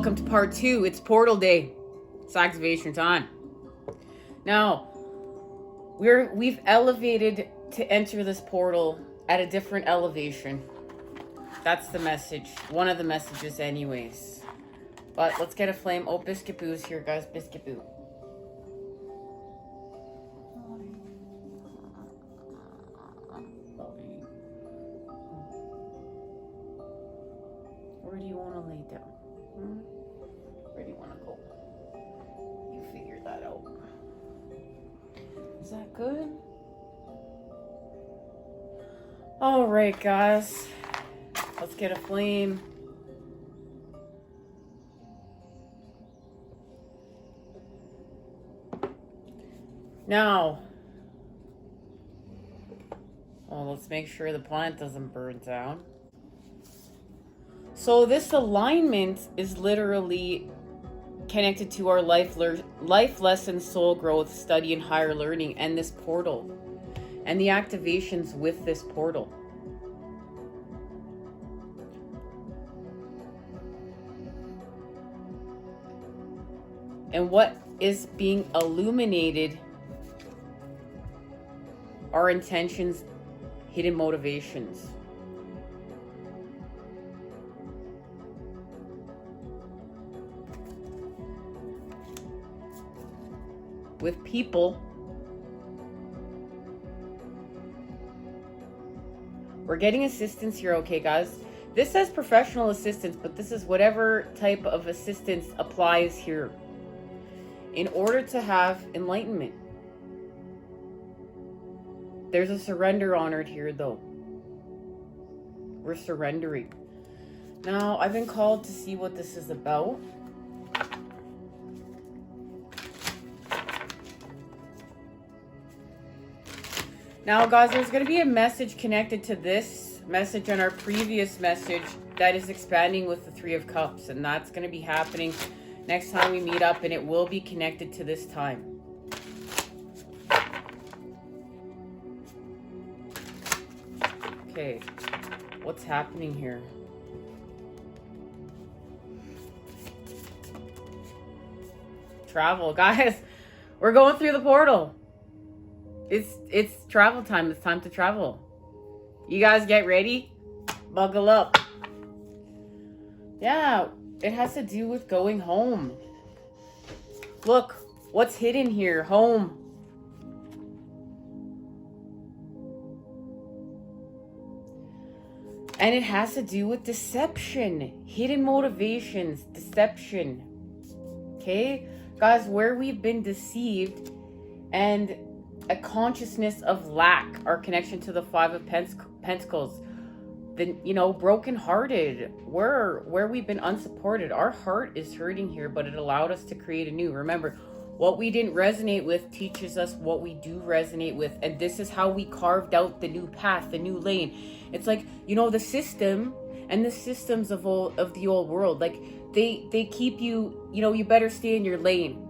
welcome to part 2. It's portal day. It's activation time. Now, we've elevated to enter this portal at a different elevation. That's the message. One of the messages anyways. But let's get a flame. Oh, Biscuit Boo's here, guys. Biscuit Boo. Where do you want to lay down? Where do you want to go? You figure that out. Is that good? All right, guys. Let's get a flame. Now, let's make sure the plant doesn't burn down. So this alignment is literally connected to our life lesson, soul growth, study, and higher learning, and this portal, and the activations with this portal. And what is being illuminated are intentions, hidden motivations. With people, we're getting assistance here, okay, guys? This says professional assistance, but this is whatever type of assistance applies here in order to have enlightenment. There's a surrender honored here, though. We're surrendering. Now, I've been called to see what this is about. Now, guys, there's going to be a message connected to this message and our previous message that is expanding with the Three of Cups. And that's going to be happening next time we meet up. And it will be connected to this time. Okay. What's happening here? Travel. Guys, we're going through the portal. It's travel time. It's time to travel. You guys get ready? Buckle up. Yeah, it has to do with going home. Look, what's hidden here? Home. And it has to do with deception. Hidden motivations. Deception. Okay? Guys, where we've been deceived and a consciousness of lack, our connection to the Five of Pentacles, brokenhearted, where we've been unsupported. Our heart is hurting here, but it allowed us to create a new. Remember, what we didn't resonate with teaches us what we do resonate with, and this is how we carved out the new path, the new lane. It's like, the system and the systems of the old world, like they keep you, you better stay in your lane.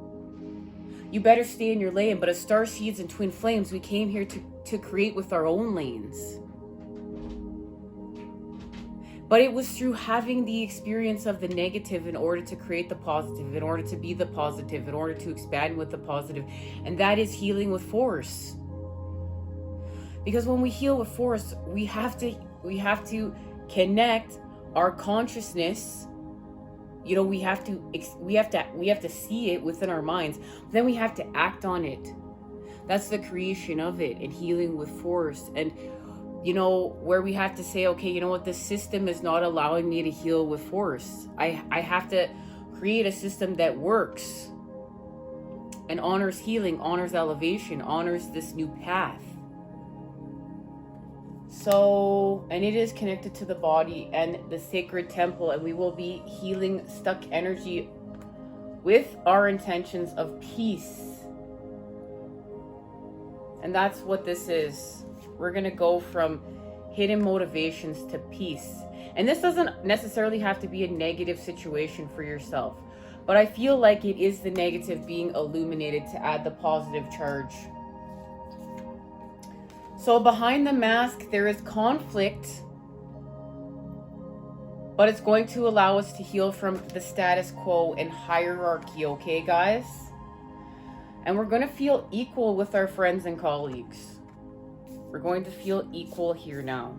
You better stay in your lane. But as Starseeds and Twin Flames, we came here to create with our own lanes. But it was through having the experience of the negative in order to create the positive, in order to be the positive, in order to expand with the positive. And that is healing with force. Because when we heal with force, we have to connect our consciousness. We have to see it within our minds. Then we have to act on it. That's the creation of it, and healing with force. And where we have to say, okay, you know what, this system is not allowing me to heal with force. I have to create a system that works and honors healing, honors elevation, honors this new path. So, and it is connected to the body and the sacred temple, and we will be healing stuck energy with our intentions of peace. And that's what this is. We're going to go from hidden motivations to peace. And this doesn't necessarily have to be a negative situation for yourself, but I feel like it is the negative being illuminated to add the positive charge. So behind the mask, there is conflict but it's going to allow us to heal from the status quo and hierarchy, okay, guys? And we're going to feel equal with our friends and colleagues. We're going to feel equal here now.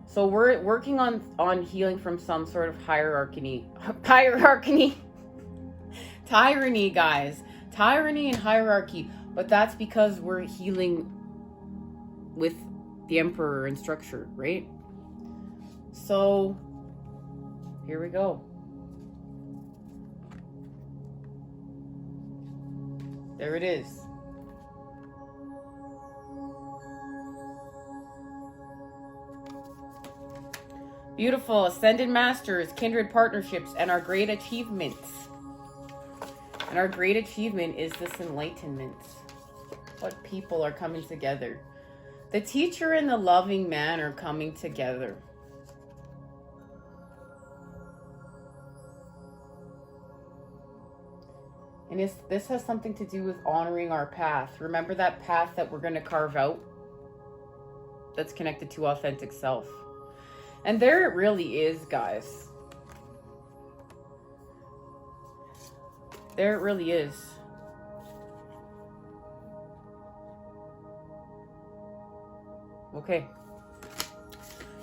So we're working on healing from some sort of hierarchy. Tyranny, guys. Tyranny and hierarchy. But that's because we're healing with the Emperor and structure, right? So here we go. There it is. Beautiful. Ascended Masters, kindred partnerships, and our great achievements. And our great achievement is this enlightenment. What people are coming together. The teacher and the loving man are coming together. And this has something to do with honoring our path. Remember that path that we're going to carve out? That's connected to authentic self. And there it really is, guys. There it really is. Okay.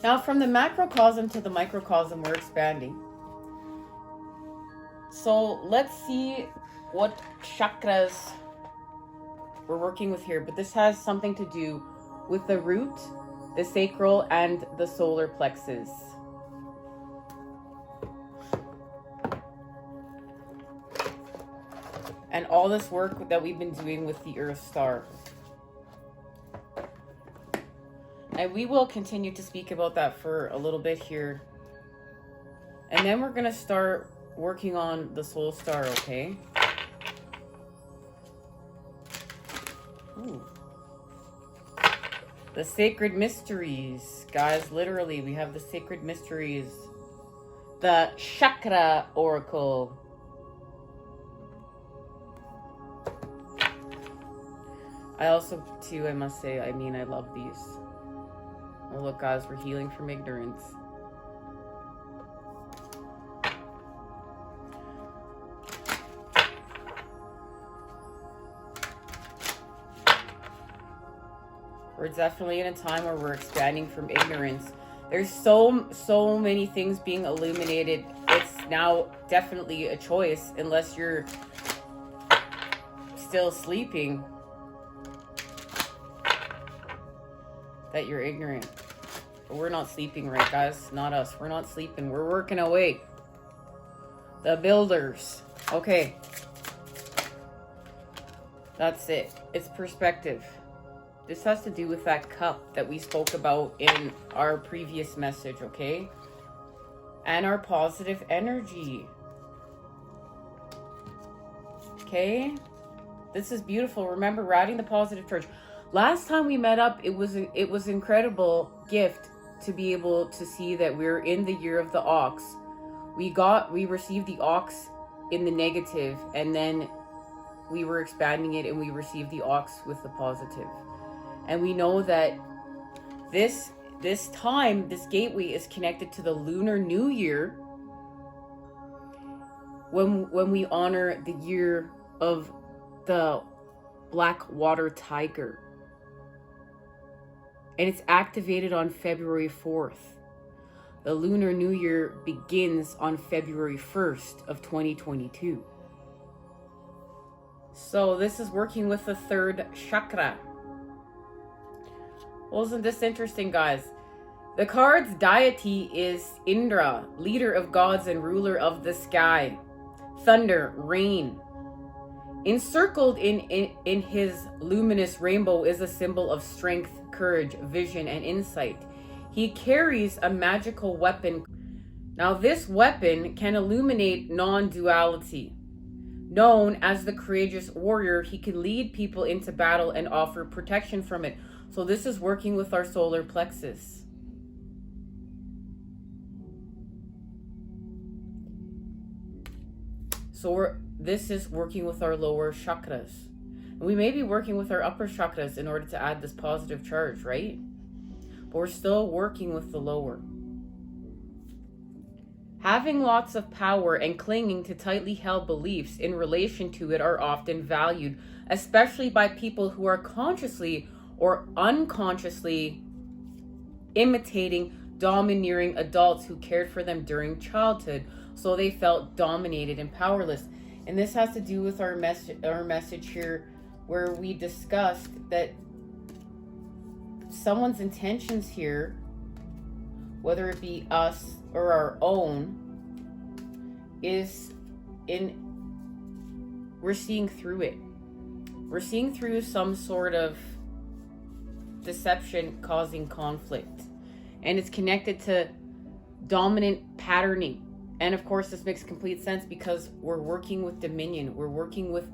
Now from the macrocosm to the microcosm, we're expanding. So let's see what chakras we're working with here. But this has something to do with the root, the sacral, and the solar plexus. And all this work that we've been doing with the Earth Star. And we will continue to speak about that for a little bit here. And then we're going to start working on the Soul Star, okay? Ooh. The Sacred Mysteries. Guys, literally, we have the Sacred Mysteries. The Chakra Oracle. I also, too, I must say, I love these. Oh, look, guys, we're healing from ignorance. We're definitely in a time where we're expanding from ignorance. There's so many things being illuminated. It's now definitely a choice, unless you're still sleeping, that you're ignorant. But we're not sleeping, right, guys? Not us. We're not sleeping. We're working away. The builders. Okay. That's it. It's perspective. This has to do with that cup that we spoke about in our previous message, okay? And our positive energy. Okay? This is beautiful. Remember, riding the positive charge. Last time we met up, it was an incredible gift to be able to see that we're in the year of the ox. We received the ox in the negative, and then we were expanding it and we received the ox with the positive. And we know that this time, this gateway is connected to the Lunar New Year, when we honor the year of the black water tiger. And it's activated on February 4th. The Lunar New Year begins on February 1st of 2022. So this is working with the third chakra. Well, isn't this interesting, guys? The card's deity is Indra, leader of gods and ruler of the sky. Thunder, rain. Encircled in his luminous rainbow is a symbol of strength, courage, vision, and insight. He carries a magical weapon. Now, this weapon can illuminate non-duality. Known as the courageous warrior, he can lead people into battle and offer protection from it. So this is working with our solar plexus. So this is working with our lower chakras. And we may be working with our upper chakras in order to add this positive charge, right? But we're still working with the lower. Having lots of power and clinging to tightly held beliefs in relation to it are often valued, especially by people who are consciously or unconsciously imitating domineering adults who cared for them during childhood, so they felt dominated and powerless. And this has to do with our message here, where we discussed that someone's intentions here, whether it be us or our own, we're seeing through it. We're seeing through some sort of deception causing conflict. And it's connected to dominant patterning. And of course, this makes complete sense because we're working with dominion. We're working with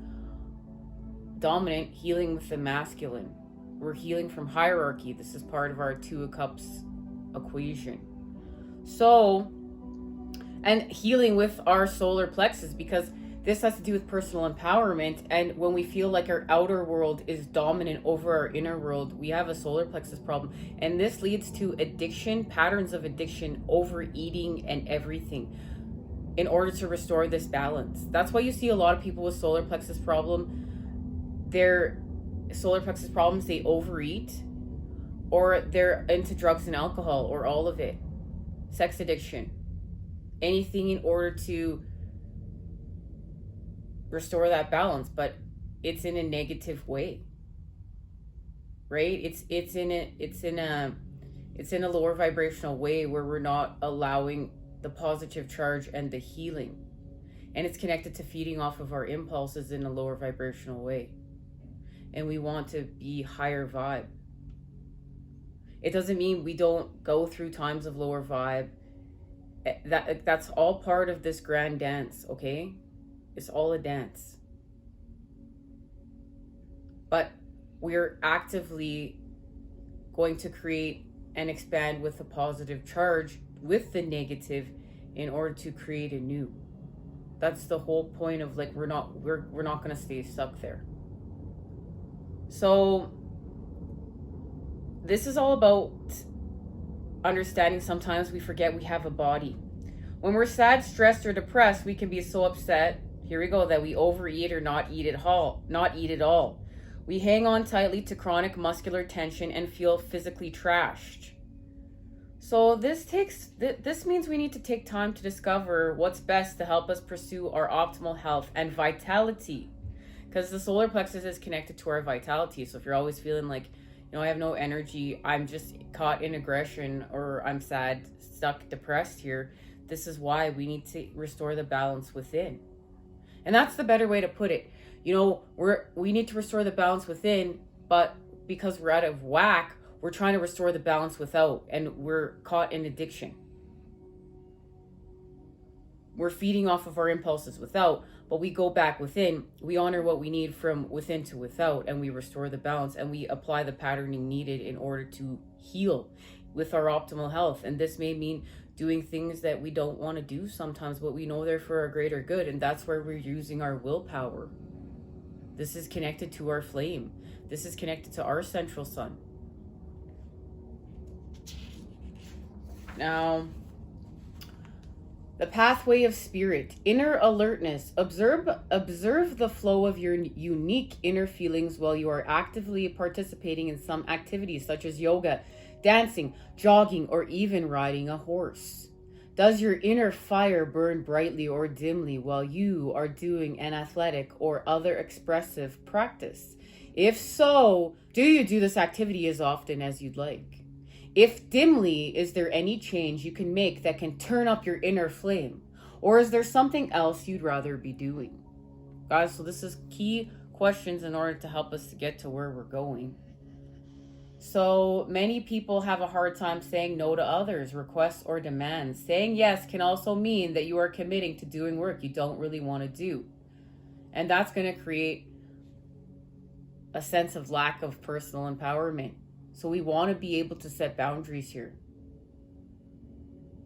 dominant, healing with the masculine. We're healing from hierarchy. This is part of our Two of Cups equation. So, and healing with our solar plexus, because this has to do with personal empowerment. And when we feel like our outer world is dominant over our inner world, we have a solar plexus problem. And this leads to addiction, patterns of addiction, overeating, and everything in order to restore this balance. That's why you see a lot of people with solar plexus problem. Their solar plexus problems, they overeat, or they're into drugs and alcohol, or all of it. Sex addiction. Anything in order to restore that balance, but it's in a negative way, right? It's in a lower vibrational way where we're not allowing the positive charge and the healing, and it's connected to feeding off of our impulses in a lower vibrational way. And we want to be higher vibe. It doesn't mean we don't go through times of lower vibe. That's all part of this grand dance, okay? It's all a dance. But we're actively going to create and expand with a positive charge with the negative in order to create a new. That's the whole point of, like, we're not going to stay stuck there. So this is all about understanding sometimes we forget we have a body. When we're sad, stressed, or depressed, we can be so upset, here we go, that we overeat or not eat at all. We hang on tightly to chronic muscular tension and feel physically trashed. So this means we need to take time to discover what's best to help us pursue our optimal health and vitality. Because the solar plexus is connected to our vitality. So if you're always feeling like, I have no energy, I'm just caught in aggression, or I'm sad, stuck, depressed here, this is why we need to restore the balance within. And that's the better way to put it. We need to restore the balance within, but because we're out of whack, we're trying to restore the balance without, and we're caught in addiction. We're feeding off of our impulses without, but we go back within, we honor what we need from within to without, and we restore the balance, and we apply the patterning needed in order to heal with our optimal health. And this may mean doing things that we don't want to do sometimes, but we know they're for our greater good, and that's where we're using our willpower. This is connected to our flame. This is connected to our central sun. Now, the pathway of spirit, inner alertness. Observe the flow of your unique inner feelings while you are actively participating in some activities such as yoga, dancing, jogging, or even riding a horse. Does your inner fire burn brightly or dimly while you are doing an athletic or other expressive practice? If so, do you do this activity as often as you'd like? If dimly, is there any change you can make that can turn up your inner flame? Or is there something else you'd rather be doing? Guys, so this is key questions in order to help us to get to where we're going. So many people have a hard time saying no to others, requests, or demands. Saying yes can also mean that you are committing to doing work you don't really want to do. And that's going to create a sense of lack of personal empowerment. So we want to be able to set boundaries here.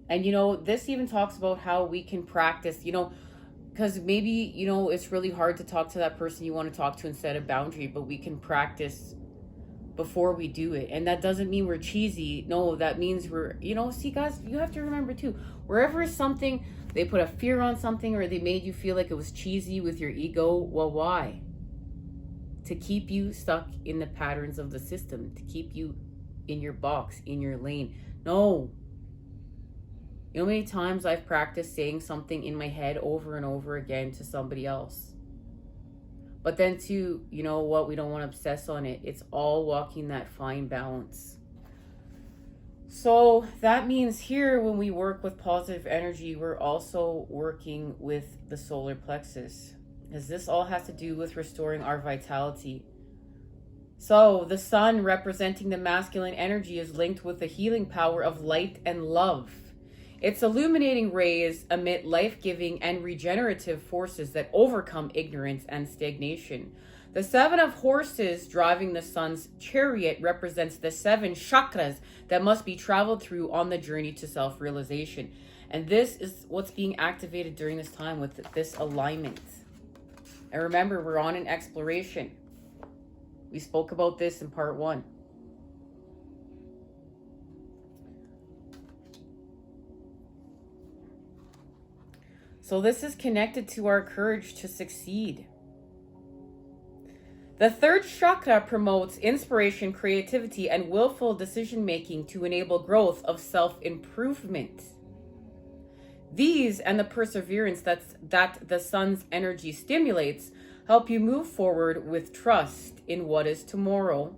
And, this even talks about how we can practice, because maybe, it's really hard to talk to that person you want to talk to and set a boundary, but we can practice before we do it. And that doesn't mean we're cheesy. No, that means we're, you know, see guys, you have to remember too, wherever something, they put a fear on something or they made you feel like it was cheesy with your ego, well, why? To keep you stuck in the patterns of the system, to keep you in your box, in your lane. No. You know how many times I've practiced saying something in my head over and over again to somebody else? But then too, you know what, we don't want to obsess on it. It's all walking that fine balance. So that means here when we work with positive energy, we're also working with the solar plexus, because this all has to do with restoring our vitality. So the sun, representing the masculine energy, is linked with the healing power of light and love. Its illuminating rays emit life-giving and regenerative forces that overcome ignorance and stagnation. The 7 of horses driving the sun's chariot represents the 7 chakras that must be traveled through on the journey to self-realization. And this is what's being activated during this time with this alignment. And remember, we're on an exploration. We spoke about this in part 1. So this is connected to our courage to succeed. The 3rd chakra promotes inspiration, creativity, and willful decision-making to enable growth of self-improvement. These and the perseverance that the sun's energy stimulates help you move forward with trust in what is tomorrow,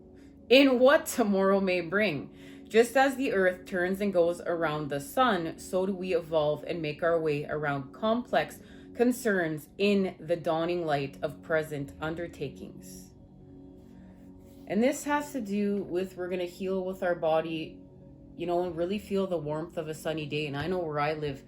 in what tomorrow may bring. Just as the earth turns and goes around the sun, so do we evolve and make our way around complex concerns in the dawning light of present undertakings. And this has to do with, we're going to heal with our body, you know, and really feel the warmth of a sunny day. And I know where I live,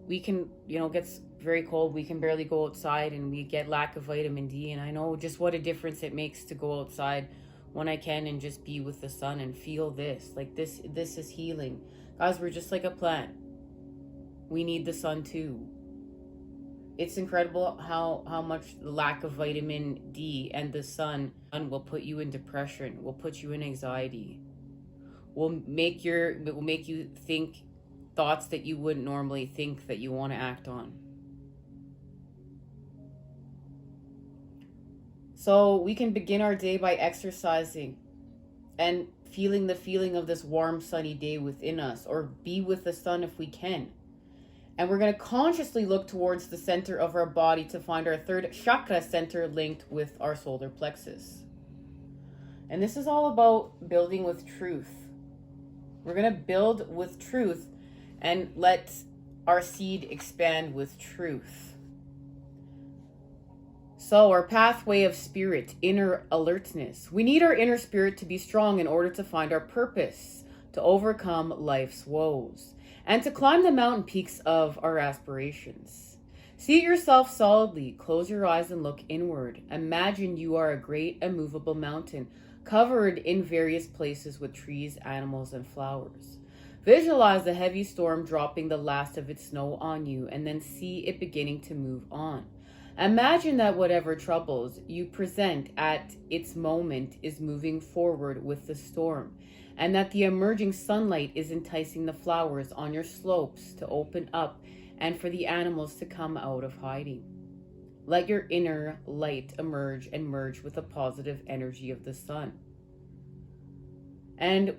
we can, you know, it gets very cold. We can barely go outside and we get lack of vitamin D. And I know just what a difference it makes to go outside when I can and just be with the sun and feel this. Like this is healing. Guys, we're just like a plant. We need the sun too. It's incredible how much the lack of vitamin D and the sun will put you in depression, will put you in anxiety, will make you think thoughts that you wouldn't normally think that you want to act on. So we can begin our day by exercising and feeling the feeling of this warm, sunny day within us, or be with the sun if we can. And we're going to consciously look towards the center of our body to find our 3rd chakra center linked with our solar plexus. And this is all about building with truth. We're going to build with truth and let our seed expand with truth. So our pathway of spirit, inner alertness. We need our inner spirit to be strong in order to find our purpose, to overcome life's woes, and to climb the mountain peaks of our aspirations. See yourself solidly. Close your eyes and look inward. Imagine you are a great immovable mountain covered in various places with trees, animals, and flowers. Visualize the heavy storm dropping the last of its snow on you, and then see it beginning to move on. Imagine that whatever troubles you present at its moment is moving forward with the storm, and that the emerging sunlight is enticing the flowers on your slopes to open up and for the animals to come out of hiding. Let your inner light emerge and merge with the positive energy of the sun. And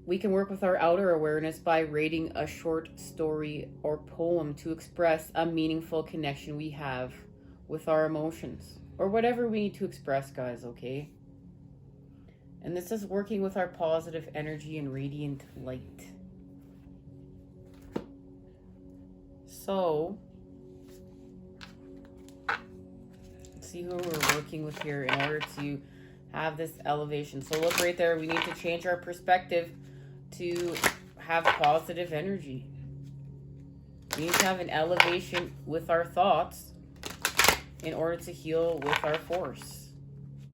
we can work with our outer awareness by reading a short story or poem to express a meaningful connection we have with our emotions, or whatever we need to express, guys, okay? And this is working with our positive energy and radiant light. So, let's see who we're working with here in order to have this elevation. So look right there, we need to change our perspective to have positive energy. We need to have an elevation with our thoughts in order to heal with our force.